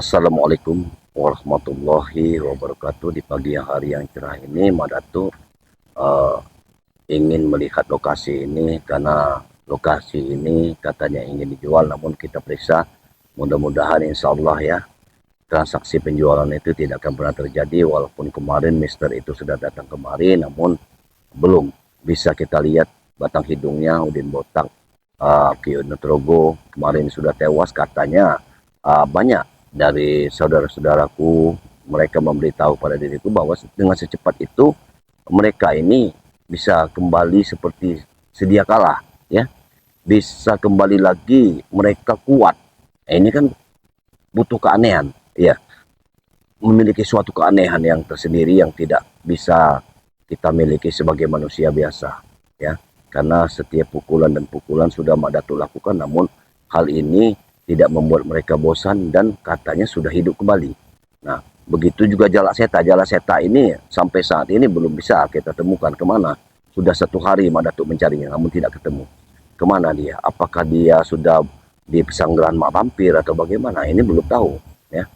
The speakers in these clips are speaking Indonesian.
Assalamualaikum warahmatullahi wabarakatuh. Di pagi hari yang cerah ini, Madatu uh, ingin melihat lokasi ini karena lokasi ini katanya ingin dijual, namun kita periksa. Mudah-mudahan insya Allah ya, transaksi penjualan itu tidak akan pernah terjadi. Walaupun kemarin Mister itu sudah datang kemari, namun belum bisa kita lihat batang hidungnya Udin botak. Kio Nutrogo kemarin sudah tewas katanya. Banyak dari saudara-saudaraku mereka memberitahu pada diriku bahwa dengan secepat itu mereka ini bisa kembali seperti sedia kala, ya, bisa kembali lagi, mereka kuat. Ini kan butuh keanehan, ya, memiliki suatu keanehan yang tersendiri yang tidak bisa kita miliki sebagai manusia biasa, ya, karena setiap pukulan dan pukulan sudah Mak Datuk lakukan, namun hal ini tidak membuat mereka bosan dan katanya sudah hidup kembali. Nah, begitu juga Jalak Seta. Jalak Seta ini sampai saat ini belum bisa kita temukan kemana. Sudah 1 hari Mak Datuk mencarinya, namun tidak ketemu. Kemana dia? Apakah dia sudah di pesanggrahan Mak Vampir atau bagaimana? Ini belum tahu, ya.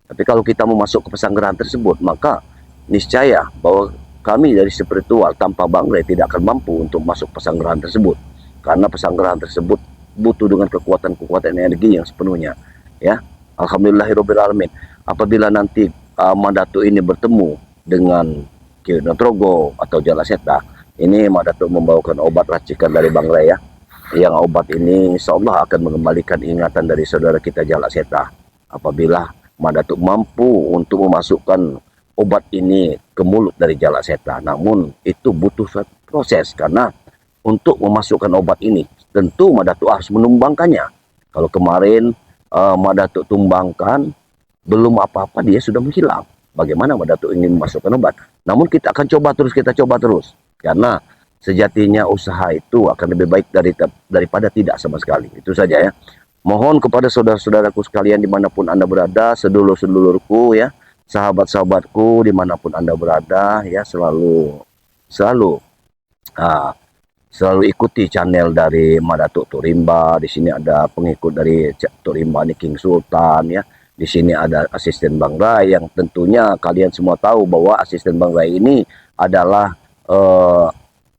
Tapi kalau kita mau masuk ke pesanggrahan tersebut, maka niscaya bahwa kami dari spiritual tanpa bangre tidak akan mampu untuk masuk pesanggrahan tersebut. Karena pesanggrahan tersebut butuh dengan kekuatan-kekuatan energi yang sepenuhnya, ya. Alhamdulillahirobbilalamin. Apabila nanti Mak Datuk ini bertemu dengan Ki Notrogo atau Jalak Seta, ini Mak Datuk membawakan obat racikan dari Bangre, ya. Yang obat ini insya Allah akan mengembalikan ingatan dari saudara kita Jalak Seta. Apabila Mak Datuk mampu untuk memasukkan obat ini ke mulut dari Jalak Seta, namun itu butuh suatu proses, karena untuk memasukkan obat ini tentu Mak Datuk harus menumbangkannya. Kalau kemarin Mak Datuk tumbangkan, belum apa-apa dia sudah menghilang. Bagaimana Mak Datuk ingin memasukkan obat? Namun kita akan coba terus, karena sejatinya usaha itu akan lebih baik daripada tidak sama sekali. Itu saja, ya. Mohon kepada saudara-saudaraku sekalian dimanapun Anda berada, sedulur-sedulurku, ya, sahabat-sahabatku dimanapun Anda berada, ya, selalu selalu ikuti channel dari Mak Datuk Tok Rimba. Di sini ada pengikut dari Tok Rimba ini, King Sultan, ya. Di sini ada asisten Bang Rai yang tentunya kalian semua tahu bahwa asisten Bang Rai ini adalah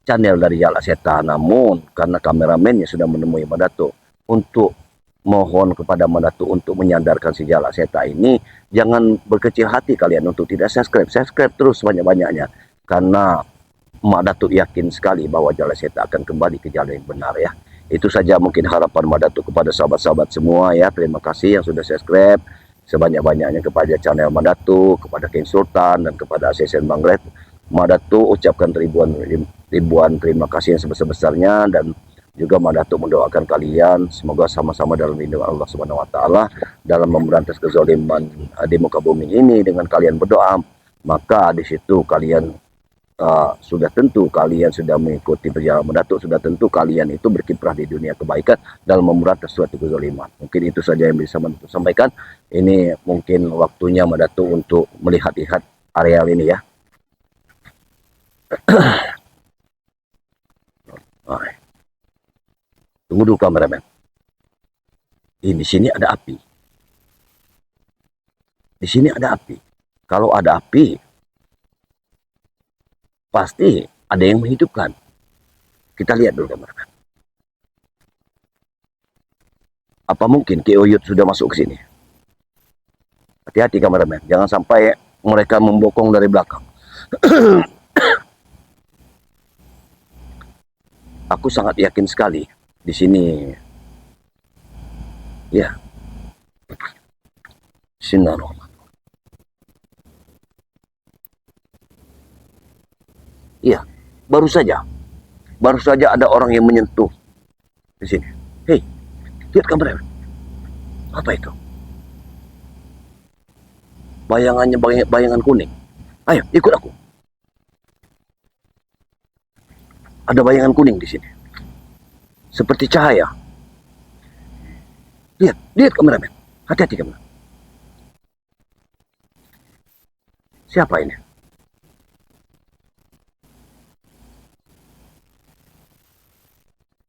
channel dari Jalak Seta. Namun karena kameramennya sudah menemui Mak Datuk, untuk mohon kepada Mak Datuk untuk menyadarkan si Jalak Seta ini, jangan berkecil hati kalian untuk tidak subscribe terus sebanyak-banyaknya, karena Mak Datuk yakin sekali bahwa Jalak Seta akan kembali ke jalan yang benar, ya. Itu saja mungkin harapan Mak Datuk kepada sahabat-sahabat semua, ya. Terima kasih yang sudah subscribe sebanyak-banyaknya kepada channel Mak Datuk, kepada King Sultan, dan kepada asisten Bang Red. Mak Datuk ucapkan ribuan terima kasih yang sebesar-besarnya, dan juga Mak Datuk mendoakan kalian semoga sama-sama dalam lindungan Allah Subhanahu wa taala dalam memberantas kezaliman di muka bumi ini. Dengan kalian berdoa, maka di situ kalian sudah tentu kalian sudah mengikuti perjalanan Mak Datuk, sudah tentu kalian itu berkiprah di dunia kebaikan dalam memberantas suatu kezaliman. Mungkin itu saja yang bisa Mak Datuk sampaikan. Ini mungkin waktunya Mak Datuk untuk melihat-lihat areal ini, ya. Tunggu dulu kameramen. Di sini ada api. Di sini ada api. Kalau ada api, pasti ada yang menghidupkan. Kita lihat dulu kameramen. Apa mungkin Ki Oyut sudah masuk ke sini? Hati-hati kameramen, jangan sampai mereka membokong dari belakang. Aku sangat yakin sekali di sini, ya. Bismillahirrahmanirrahim. Iya, baru saja ada orang yang menyentuh di sini. Hei, lihat kameramen. Apa itu? Bayangannya bayangan kuning. Ayo, ikut aku. Ada bayangan kuning di sini. Seperti cahaya. Lihat kameramen. Hati-hati kameramen. Siapa ini?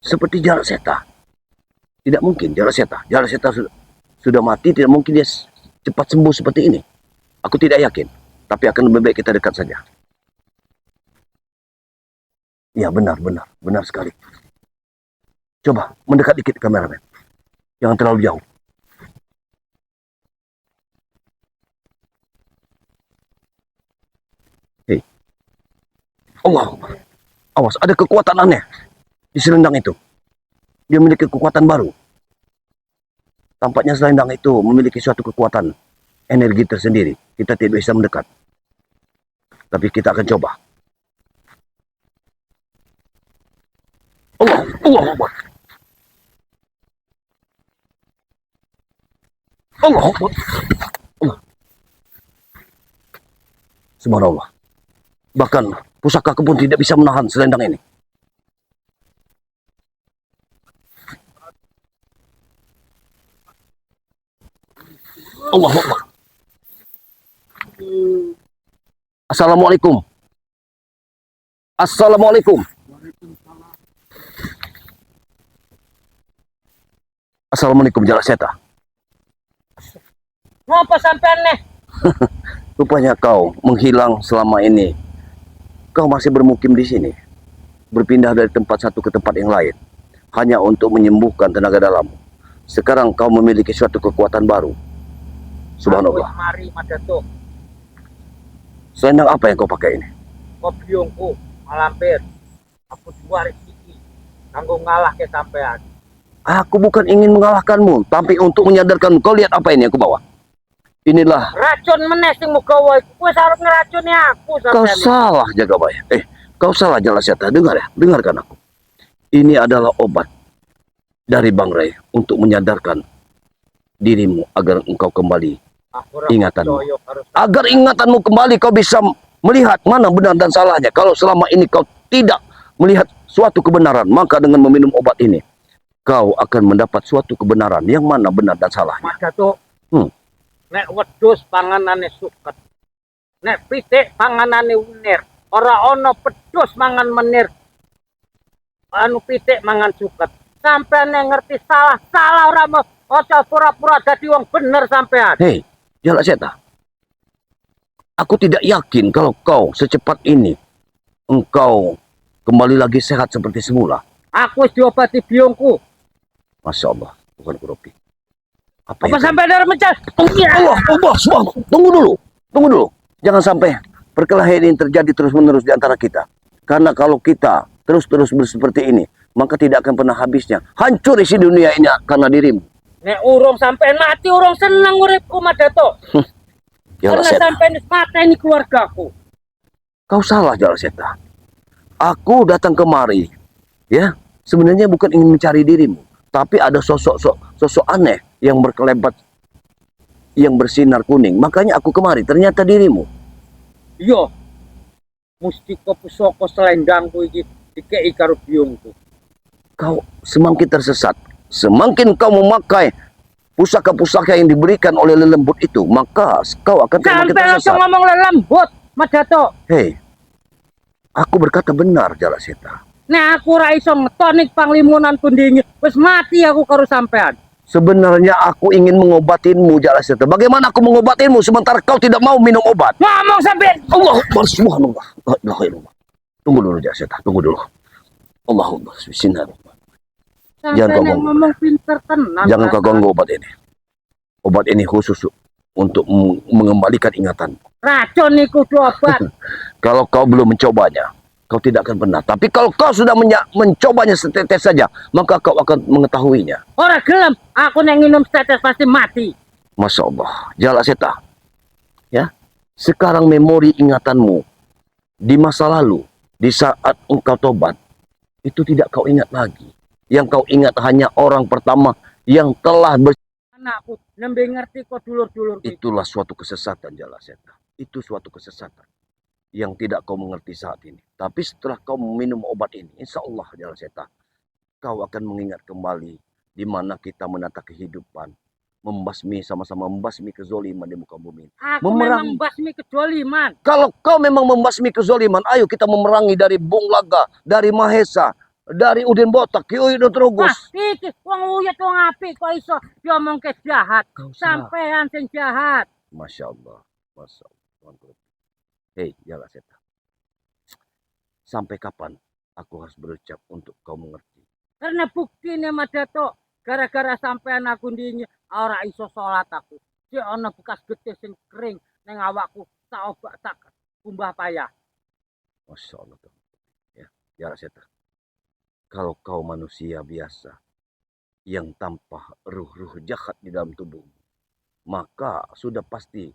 Seperti Jalak Seta. Tidak mungkin Jalak Seta. Jalak Seta sudah mati, tidak mungkin dia cepat sembuh seperti ini? Aku tidak yakin. Tapi akan lebih baik kita dekat saja. Ya benar sekali. Coba mendekat dikit kameramen. Jangan terlalu jauh. Hei. Allah. Awas, ada kekuatan aneh di selendang itu. Dia memiliki kekuatan baru. Tampaknya selendang itu memiliki suatu kekuatan energi tersendiri. Kita tidak bisa mendekat. Tapi kita akan coba. Allah Akbar. Allah Akbar. Allah. Subhanallah. Bahkan pusakaku pun tidak bisa menahan selendang ini. Allah Akbar. Assalamualaikum. Assalamualaikum. Assalamualaikum Jalaseta. Ngapa sampean nih? Rupanya kau menghilang selama ini. Kau masih bermukim di sini. Berpindah dari tempat satu ke tempat yang lain. Hanya untuk menyembuhkan tenaga dalam. Sekarang kau memiliki suatu kekuatan baru. Subhanallah. Mari Madato. Selendang apa yang kau pakai ini? Kopiungku malampir. Aku dua rezeki. Kanggo ngalah ke sampean. Aku bukan ingin mengalahkanmu, tapi untuk menyadarkan kau. Lihat apa ini yang aku bawa. Inilah. Racun meneh sing muga wae. Kowe sarep ngeracuni aku Kau sampean. salah Jagabaya. Kau salah Jalaseta. Dengar ya, dengarkan aku. Ini adalah obat dari Bang Ray untuk menyadarkan dirimu agar engkau kembali ingatanmu. Agar ingatanmu kembali, kau bisa melihat mana benar dan salahnya. Kalau selama ini kau tidak melihat suatu kebenaran, maka dengan meminum obat ini, kau akan mendapat suatu kebenaran yang mana benar dan salahnya. Mas Datuk. Nek wedhus panganane suket. Nek pitik panganane unir. Ora ana pedhus mangan menir. Anu pitik mangan suket. Sampean ngerti salah ora mau aja pura-pura dadi wong bener sampean. Hei, Jalaseta. Aku tidak yakin kalau kau secepat ini engkau kembali lagi sehat seperti semula. Aku wis diobati biungku. Masya Allah, bukan kuropi. Apa sampai darah mencah? Allah, subhanallah. Tunggu dulu. Jangan sampai perkelahian ini terjadi terus-menerus di antara kita. Karena kalau kita terus-terus seperti ini, maka tidak akan pernah habisnya. Hancur isi dunia ini karena dirimu. Nek urung sampean mati, urung seneng uripku Madato. Karena sampean mateni keluargaku. Kau salah Jalaseta. Aku datang kemari, ya, sebenarnya bukan ingin mencari dirimu, tapi ada sosok aneh yang berkelebat, yang bersinar kuning. Makanya aku kemari, ternyata dirimu. Iya. Mustika pusaka selendangku iki dikei karo biungku. Kau semakin tersesat, semakin kau memakai pusaka-pusaka yang diberikan oleh lelembut itu, maka kau akan semakin sampai tersesat. langsung ngomong lelembut, Madato. Hei, aku berkata benar Jalaseta. Nek aku ra iso ngetonik panglimunan kundingi, wis mati aku karo sampean. Sebenarnya aku ingin mengobatinmu Jalaseta. Bagaimana aku mengobatinmu sementara kau tidak mau minum obat? Ngomong sampean. Allah Akbar, subhanallah. La ilaha illallah. Tunggu dulu Jalaseta, tunggu dulu. Allahumma bismillahirrahmanirrahim. Jangan kau ganggu. Ngomong pinter tenan. Jangan kau ganggu obat ini. Obat ini khusus untuk mengembalikan ingatan. Racun iku obat. Kalau kau belum mencobanya, kau tidak akan pernah. Tapi kalau kau sudah mencobanya setetes saja, maka kau akan mengetahuinya. Ora gelem, aku nek nginum setetes pasti mati. Masya Allah, Jalaseta. Ya, sekarang memori ingatanmu di masa lalu, di saat engkau tobat, itu tidak kau ingat lagi. Yang kau ingat hanya orang pertama yang telah Anakku, nembe ngerti kok dulur-dulur. Itulah suatu kesesatan Jalaseta. Itu suatu kesesatan yang tidak kau mengerti saat ini. Tapi setelah kau minum obat ini, insya Allah Jalaseta, kau akan mengingat kembali di mana kita menata kehidupan, sama-sama membasmi kezoliman di muka bumi. Aku memang membasmi kezoliman. Kalau kau memang membasmi kezoliman, ayo kita memerangi dari Bung Laga, dari Mahesa, Dari Udin botak ki Uyut Wah, terus. iki wong Uyut wong apik kok iso diomongke jahat. Kau salah. Sampean sing jahat. Masya Allah. Masya Allah. Tuan Kurupi. Hei, Jala Seta. Sampai kapan aku harus berucap untuk kau mengerti? Karena buktine Mas Datuk, gara-gara sampean aku ndinyi ora iso salat aku. Si ana bekas getih sing kering ning awakku, tak obak tak kumbah payah. Masya Allah. Tuan. Ya, Jala Seta. Kalau kau manusia biasa yang tanpa ruh-ruh jahat di dalam tubuhmu, maka sudah pasti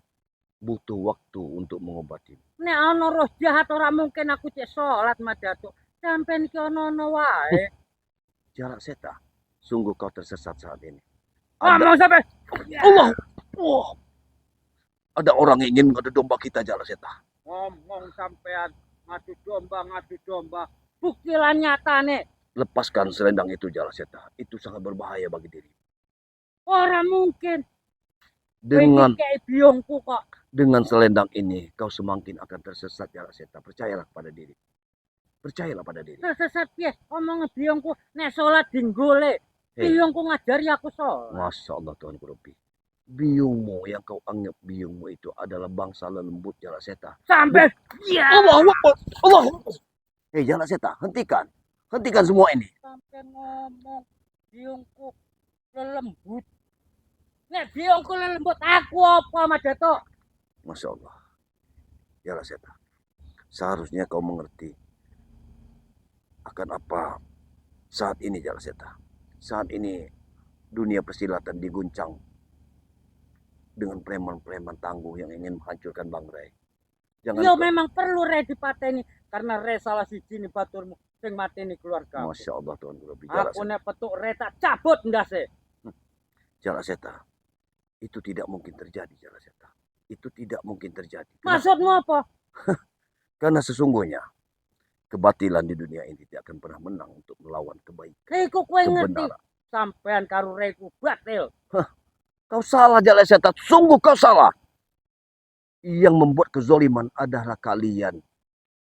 butuh waktu untuk mengobatimu. Nek ana roh jahat ora mungkin aku cek salat Mas Datuk. Sampean iki ana-ana wae. Jala Seta, sungguh kau tersesat saat ini. Ngomong sampe Allah, oh, ada orang yang ingin mengadu domba kita, Jala Seta. ngomong sampean ngadu domba. Bukti lan nyatane. Lepaskan selendang itu, Jala Seta. Itu sangat berbahaya bagi diri. Ora mungkin. Dengan kayak biongku kok. selendang ini, kau semakin akan tersesat, Jala Seta. Percayalah pada diri. Percayalah pada diri. Tersesat piye? Omong biongku nek salat dinggole. Hei. Biongku ngajari aku salat. Masya Allah, Tuan Kurupi. Biungmu yang kau anggap biungmu itu adalah bangsa lembut, Jala Seta. Sampai ya. Allah Allah. Hei, Jala Seta, hentikan. Hentikan semua ini. Sampai ngomong biongku lelembut. Nek biongku lelembut aku apa Mas Datuk? Masya Allah. Jala Seta. Seharusnya kau mengerti akan apa saat ini, Jala Seta. Saat ini dunia persilatan diguncang dengan preman-preman tangguh yang ingin menghancurkan Bang Ray. Yo memang perlu Ray dipateni karena Ray salah siji nih baturmu sing mateni keluarga. Masya Allah, Tuan Guru. Aku nek petuk Ray tak cabut ndase. Jala Seta. Itu tidak mungkin terjadi, Jala Seta. Itu tidak mungkin terjadi. Maksudmu apa? Karena sesungguhnya kebatilan di dunia ini tidak akan pernah menang untuk melawan kebaikan. Iku kowe ngerti. Sampean karo Reku batil. Kau salah, Jala Seta. Sungguh kau salah. Yang membuat kezoliman adalah kalian.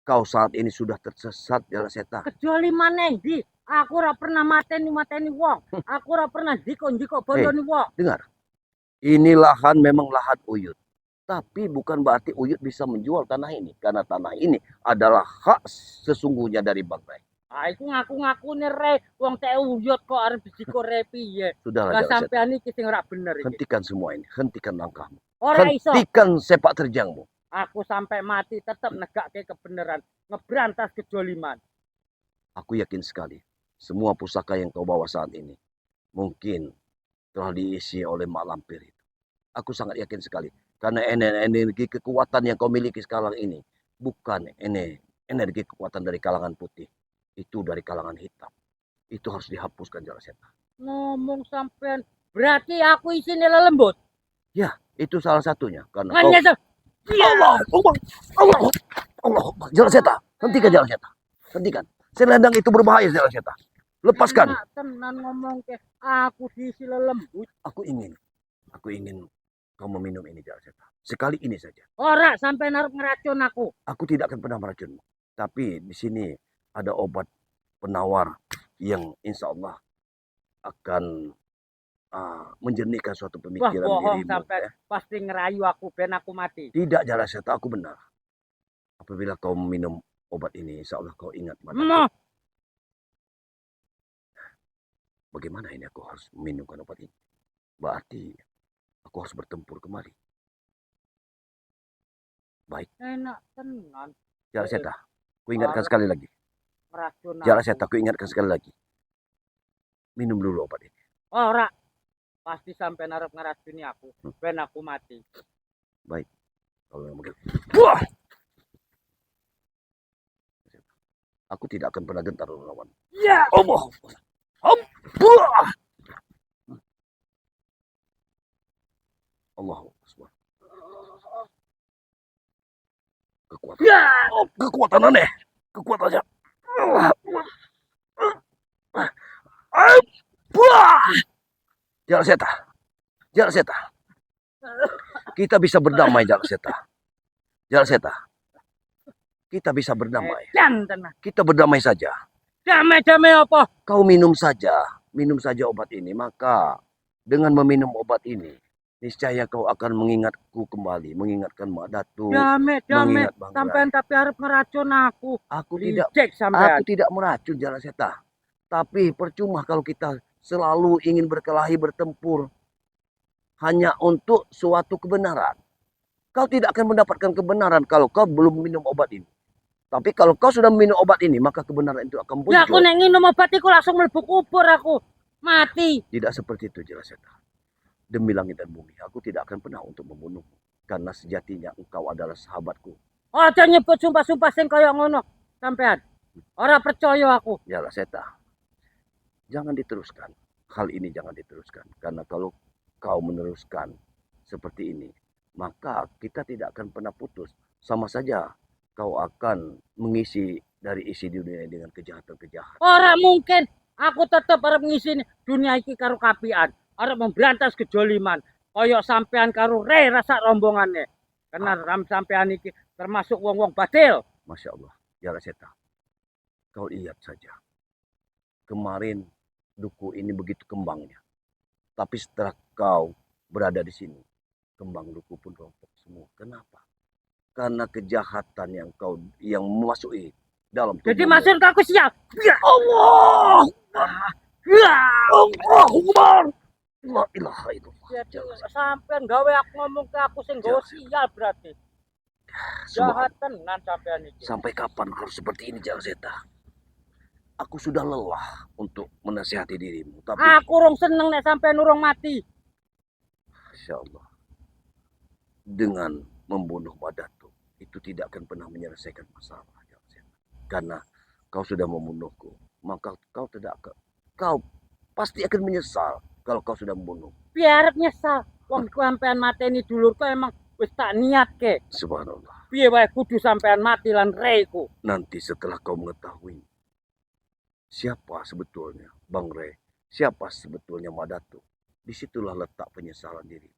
Kau saat ini sudah tersesat, Jala Seta. Kezoliman endi? Aku ora pernah mateni wong. Aku ora pernah diko bondoni wong. Dengar. Ini lahan memang lahan Uyut. Tapi bukan berarti Uyut bisa menjual tanah ini. Karena tanah ini adalah hak sesungguhnya dari Bang Ray. Ah, itu ngaku-ngaku nih Ray. Wong teh Uyut kok arep bisiko Ray piye. Sudahlah, Jala Seta. Sampean iki sing ora bener iki. Hentikan semua ini. Hentikan langkahmu. Ora iso. Hentikan sepak terjangmu. Aku sampai mati tetap negake kebenaran. Ngeberantas kejoliman. Aku yakin sekali. Semua pusaka yang kau bawa saat ini. Mungkin telah diisi oleh mak lampir itu. Aku sangat yakin sekali. Karena energi kekuatan yang kau miliki sekarang ini. Bukan energi kekuatan dari kalangan putih. Itu dari kalangan hitam. Itu harus dihapuskan, Jala Seta. Ngomong sampean. Berarti aku isinya lembut. Ya, itu salah satunya. Karena kau... Allah. Jala Seta. Hentikan, Jala Seta. Hentikan. Selendang itu berbahaya, Jala Seta. Lepaskan. Tenan ngomong ke aku diisi lembut. Aku ingin kau meminum ini, Jala Seta. Sekali ini saja. Ora sampai naruh ngeracun aku. Aku tidak akan pernah meracunmu. Tapi di sini ada obat penawar yang insya Allah akan menjernihkan suatu pemikiran dirimu. Sampai pasti ngerayu aku ben aku mati. Tidak, Jala Seta, aku benar. Apabila kau minum obat ini, insya Allah kau ingat bagaimana ini aku harus meminumkan obat ini. Berarti aku harus bertempur kembali. Baik. Enak tenan. Jala Seta, ku ingatkan sekali lagi. Meracun Jala Seta, ku ingatkan sekali lagi. Minum dulu obat ini. Ora. Pasti sampai naruh ngeracuni aku. Ben aku mati. Baik. Kalau begitu. Wah! Aku tidak akan pernah gentar melawan. Ya. Allah. Allahu Akbar. Kekuatan. Ya. Kekuatan aneh. Kekuatannya. Jala Seta. Jala Seta. Kita bisa berdamai, Jala Seta. Jala Seta. Kita bisa berdamai. Kita berdamai saja. Damai-damai apa? Kau minum saja obat ini, maka dengan meminum obat ini, niscaya kau akan mengingatku kembali, mengingatkan Mak Datuk, Damai-damai. mengingat Bang Sampean Rai. tapi harus ngeracun aku. Aku Licik sampean. tidak meracun Jala Seta. Tapi percuma kalau kita selalu ingin berkelahi bertempur hanya untuk suatu kebenaran. Kau tidak akan mendapatkan kebenaran kalau kau belum minum obat ini. Tapi kalau kau sudah minum obat ini, maka kebenaran itu akan Ya aku muncul. nek nginum obat iku langsung mlebu kubur aku. Mati. Tidak seperti itu Jala Seta. Demi langit dan bumi, aku tidak akan pernah untuk membunuhmu. Karena sejatinya engkau adalah sahabatku. Aja nyebut sumpah-sumpah sing kaya ngono. Sampean. Ora percaya aku. Jala Seta, jangan diteruskan. Hal ini jangan diteruskan. Karena kalau kau meneruskan seperti ini, maka kita tidak akan pernah putus. Sama saja kau akan mengisi dari isi dunia ini dengan kejahatan-kejahatan. Ora mungkin. Aku tetep arep ngisi dunia iki karo kapian. Arep memberantas kejoliman. Kaya sampean karo Re rasa rombongane. Karena ram sampean iki termasuk wong-wong batil. Masya Allah, Jala Seta. Kau lihat saja. Kemarin duku ini begitu kembangnya. Tapi setelah kau berada di sini, kembang duku pun rontok semua. Kenapa? Karena kejahatan yang memasuki dalam tubuhmu. Jadi maksud aku siap. Ya Allah! Ya. Allahu Akbar! La ilaha illallah. Jadi sampean gawe aku ngomong ke aku sing gawe sial berarti. Jahat tenan sampean iki. Sampai kapan harus seperti ini Jala Seta? Aku sudah lelah untuk menasihati dirimu. Tapi Aku urung seneng nek sampean urung mati. Insya Allah, dengan membunuh Madatu itu tidak akan pernah menyelesaikan masalah. Karena kau sudah membunuhku, maka kau pasti akan menyesal kalau kau sudah membunuh. Biar nyesal. Wong sampean mateni dulurku emang wis tak niatke. Subhanallah. Piye wae kudu sampean mati lan reiku. Nanti setelah kau mengetahui siapa sebetulnya Bang Rey, siapa sebetulnya Madatu, disitulah letak penyesalan diri.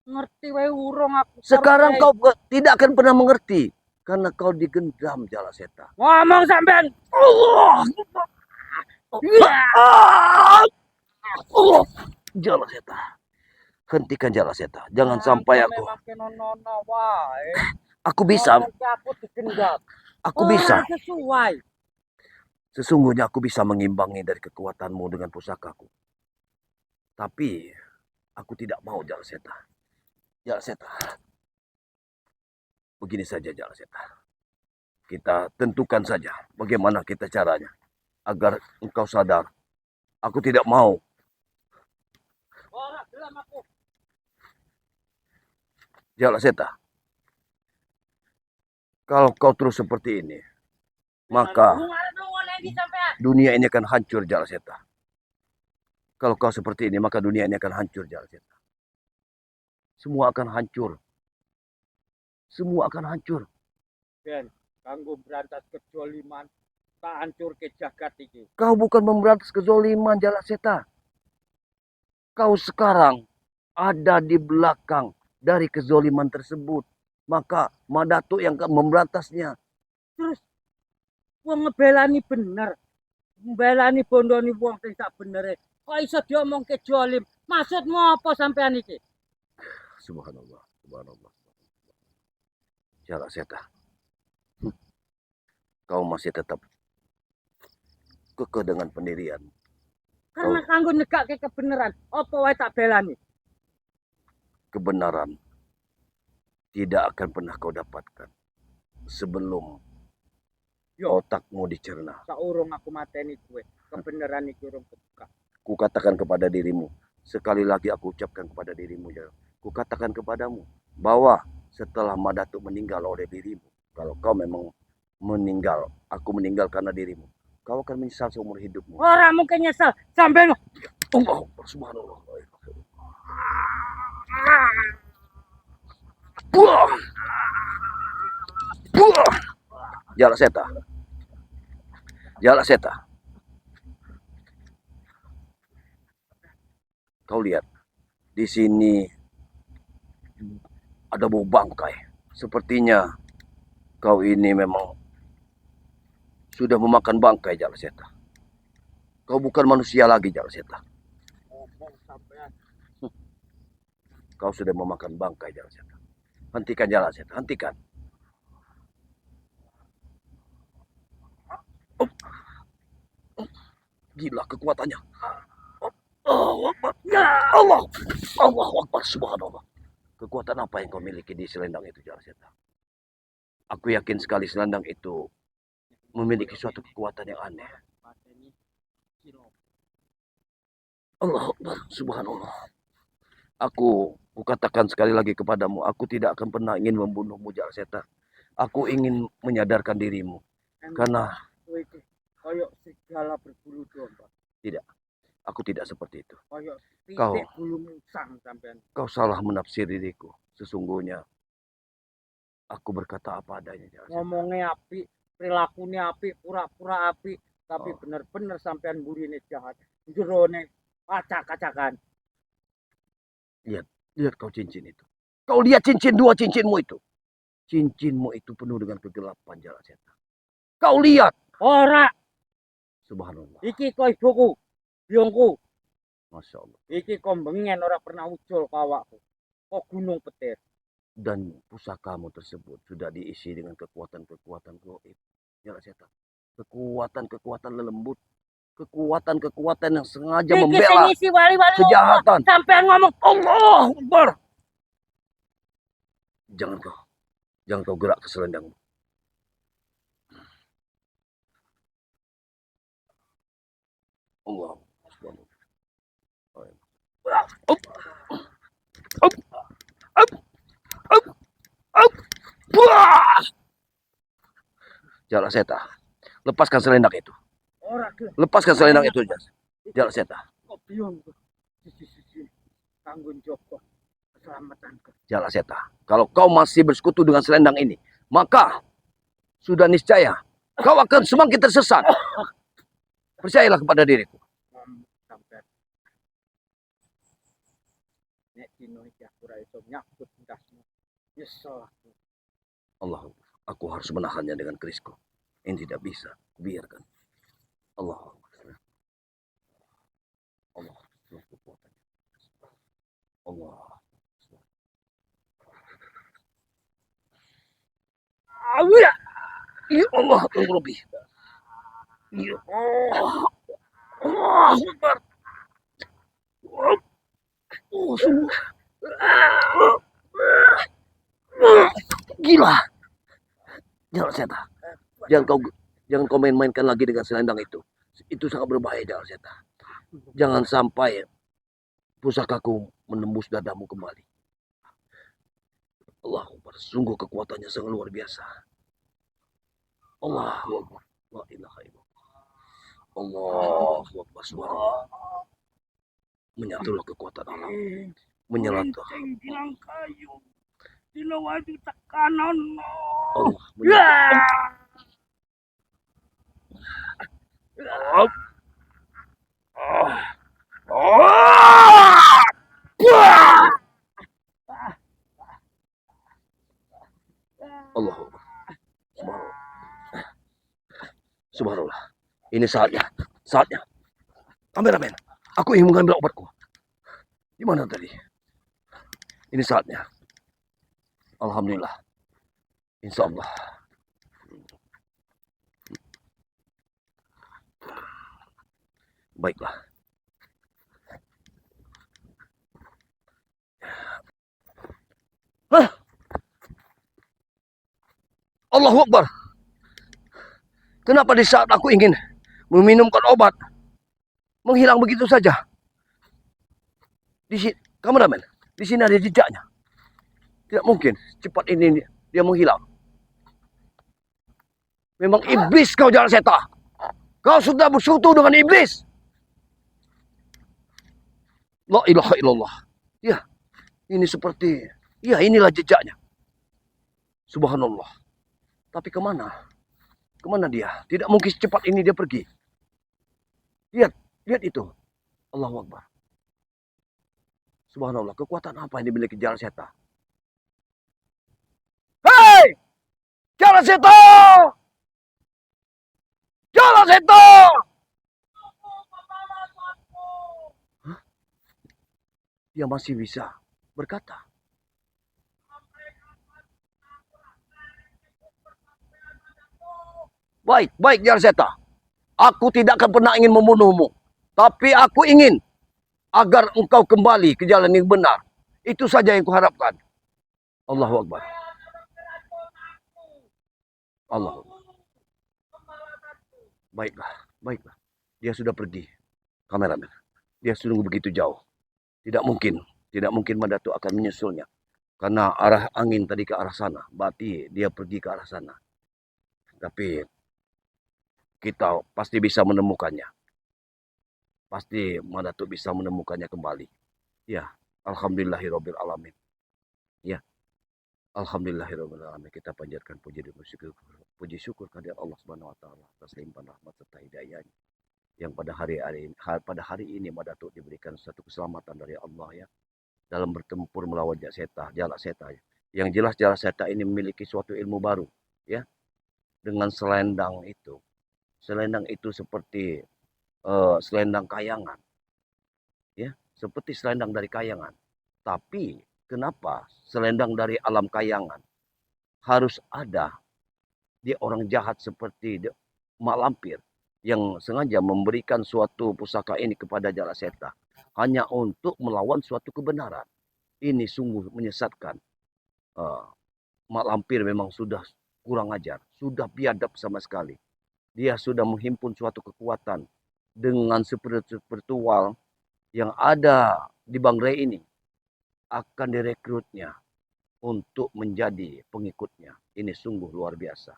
Ngerti wae urung aku. Sekarang kau tidak akan pernah mengerti karena kau digendam Jala Seta. Ngomong sampean. Allah. Allah. Jala Seta. Hentikan Jala Seta. Jangan sampai aku. Aku bisa. Aku bisa. Sesuai. Sesungguhnya aku bisa mengimbangi dari kekuatanmu dengan pusakaku. Tapi aku tidak mau Jala Seta. Jala Seta. Begini saja Jala Seta. Kita tentukan saja bagaimana kita caranya agar engkau sadar. Aku tidak mau. Jala Seta. Kalau kau terus seperti ini, maka dunia ini akan hancur Jala Seta. Kalau kau seperti ini, maka dunia ini akan hancur Jala Seta. Semua akan hancur. Semua akan hancur. Ben, kanggo berantas kejoliman, tak hancur ke jagat iki. Kau bukan memberantas kezoliman Jala Seta. Kau sekarang ada di belakang dari kezoliman tersebut. Maka Madatu yang memberantasnya. Terus wong ngebelani bener. Ngebelani bondoni wong sing sak benere. Kok iso diomong ke jolim? Maksudmu apa sampean iki? Subhanallah, subhanallah. Jala Seta. Kau masih tetap kekeh dengan pendirian. Karena kanggo negake kebenaran, apa wae tak belani. Kebenaran tidak akan pernah kau dapatkan sebelum otakmu dicerna. Saurung aku mateni kowe, kebenaran iki urung kebuka. Ku katakan kepada dirimu, sekali lagi aku ucapkan kepada dirimu, ya. Ku katakan kepadamu bahwa setelah Madatu meninggal oleh dirimu, kalau kau memang meninggal, aku meninggal karena dirimu, kau akan menyesal seumur hidupmu. Orang mungkin nyesal, sampai lo. Allah, subhanallah. Buah. Buah. Jala Seta. Jala Seta. Kau lihat, di sini ada bau bangkai. Sepertinya kau ini memang sudah memakan bangkai Jalaseta. Kau bukan manusia lagi Jalaseta. Ngomong sampean. Kau sudah memakan bangkai Jalaseta. Hentikan Jalaseta, hentikan. Oh, gila kekuatannya. Allah Akbar. Allah. Allah Akbar subhanallah. Kekuatan apa yang kau miliki di selendang itu Jalaseta? Aku yakin sekali selendang itu memiliki suatu kekuatan yang aneh. Allah Akbar subhanallah. Aku katakan sekali lagi kepadamu, aku tidak akan pernah ingin membunuhmu Jalaseta. Aku ingin menyadarkan dirimu. Karena koyok segala berbulu domba. Tidak, aku tidak seperti itu. Koyok Kau- titik bulu musang sampean. Kau salah menafsir diriku. Sesungguhnya aku berkata apa adanya Jalaseta. Ngomongnya api, perilakunya api, pura-pura api, tapi Oh. bener-bener sampean burine jahat. Jerone acak-acakan. Lihat kau cincin itu. Kau lihat cincin, dua cincinmu itu. Cincinmu itu penuh dengan kegelapan Jalaseta. Kau lihat. Ora, Subhanallah. iki kok ibuku, biongku. Masya Allah. Iki kombengen ora pernah ucul ke awakku. Kok gunung petir. Dan pusakamu tersebut sudah diisi dengan kekuatan-kekuatan gaib. Jalaseta. Kekuatan-kekuatan lembut. Kekuatan-kekuatan yang sengaja Iki membela sing isi wali-wali kejahatan. Allah. Sampean ngomong Allah Akbar. Jangan kau gerak ke selendangmu. Allah Subhanahu. Up. Up. Up. Up. Up. Wah! Jalaseta. Lepaskan selendang itu. ora ge. Lepaskan selendang itu, Jalaseta. Kok biongku. Sisi-sisi tanggung jawab keselamatanku. Jalaseta. Kalau kau masih bersekutu dengan selendang ini, maka sudah niscaya kau akan semakin tersesat. Percayalah kepada diriku. Sampean. Nek dino iki aku ora iso nyambut ndasmu. Nyesel aku. Allah, aku harus menahannya dengan kerisku. Ini tidak bisa, biarkan. Allah. Allah. Allah. Allah. Ya Allah, Rabbi. Ya Allah. Allah Akbar. Oh, sungguh. Gila. Jalaseta. Jangan kau main-mainkan lagi dengan selendang itu. Itu sangat berbahaya Jalaseta. Jangan sampai pusakaku menembus dadamu kembali. Allah Akbar. Sungguh kekuatannya sangat luar biasa. Allah Akbar. La ilaha illallah. Allah Akbar. Subhanallah. Menyatulah kekuatan alam. Menyatu. Bilang kayu. Dina waju tekanan. Allah menyatu. Allah Akbar. Subhanallah. Ini saatnya. Kameramen, aku ingin mengambil obatku. Di mana tadi? Ini saatnya. Alhamdulillah. Insya Allah. Baiklah. Hah? Allahu Akbar. Kenapa di saat aku ingin meminumkan obat, menghilang begitu saja? Di sini, kameramen, di sini ada jejaknya. Tidak mungkin cepat ini dia menghilang. Memang iblis kau Jalaseta. Kau sudah bersekutu dengan iblis. La ilaha illallah. Ya, ini seperti, ya inilah jejaknya. Subhanallah. Tapi kemana? Kemana dia? Tidak mungkin secepat ini dia pergi. Lihat itu. Allahu Akbar. Subhanallah, kekuatan apa yang dimiliki Jalaseta? Hei! Jalaseta! Jala Seta! Dia masih bisa berkata. Baik, baik Jala Seta. Aku tidak akan pernah ingin membunuhmu. Tapi aku ingin agar engkau kembali ke jalan yang benar. Itu saja yang kuharapkan. Allahu Akbar. Allah. Baiklah, baiklah. Dia sudah pergi. Kameramen. Dia sudah begitu jauh. Tidak mungkin Madatu akan menyusulnya. Karena arah angin tadi ke arah sana. Berarti dia pergi ke arah sana. Tapi kita pasti bisa menemukannya. Pasti Madatu bisa menemukannya kembali. Ya, alhamdulillahirabbil alamin. Ya, alhamdulillahirabbil alamin. Kita panjatkan puji syukur kehadirat Allah Subhanahu wa taala atas limpahan rahmat serta hidayahnya. Yang pada hari ini Madatu diberikan satu keselamatan dari Allah ya. Dalam bertempur melawan Jalak Seta. Yang jelas Jalak Seta ini memiliki suatu ilmu baru ya. Dengan selendang itu. Selendang itu seperti selendang kayangan. Ya, seperti selendang dari kayangan. Tapi kenapa selendang dari alam kayangan harus ada di orang jahat seperti Mak Lampir yang sengaja memberikan suatu pusaka ini kepada Jalak Seta hanya untuk melawan suatu kebenaran. Ini sungguh menyesatkan. Mak Lampir memang sudah kurang ajar, sudah biadab sama sekali. Dia sudah menghimpun suatu kekuatan dengan spiritual yang ada di Bangrai ini akan direkrutnya untuk menjadi pengikutnya. Ini sungguh luar biasa.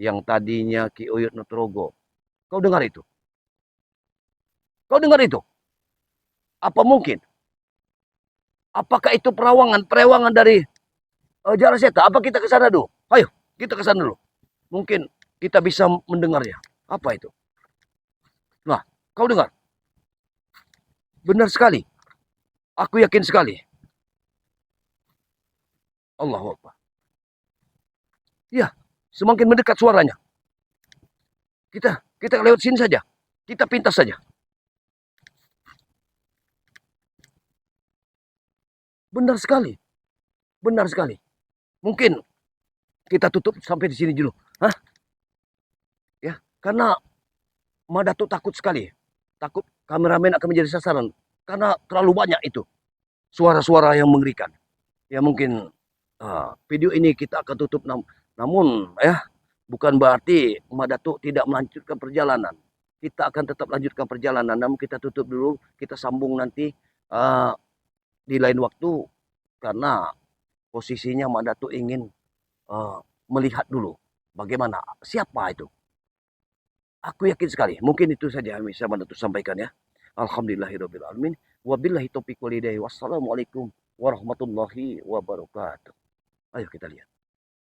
Yang tadinya Ki Uyut Nutrogo. Kau dengar itu? Kau dengar itu? Apa mungkin? Apakah itu perewangan dari Jalak Seta? Apa kita ke sana dulu? Ayo, kita ke sana dulu. Mungkin kita bisa mendengarnya. Apa itu? Nah, kau dengar? Benar sekali. Aku yakin sekali. Allahu Akbar. Ya, semakin mendekat suaranya. Kita lewat sini saja. Kita pintas saja. Benar sekali. Benar sekali. Mungkin kita tutup sampai di sini dulu. Hah? Ya, karena Madatu takut sekali. Takut kameramen akan menjadi sasaran. Karena terlalu banyak itu. Suara-suara yang mengerikan. Ya mungkin video ini kita akan tutup. Namun ya bukan berarti Madatu tidak melanjutkan perjalanan. Kita akan tetap lanjutkan perjalanan. Namun kita tutup dulu. Kita sambung nanti di lain waktu. Karena posisinya Madatu ingin melihat dulu. Bagaimana? Siapa itu? Aku yakin sekali. Mungkin itu saja yang bisa Madatu sampaikan ya. Alhamdulillahirabbil alamin. Wabillahi taufiq walhidayah. Wassalamualaikum warahmatullahi wabarakatuh. Ayo kita lihat.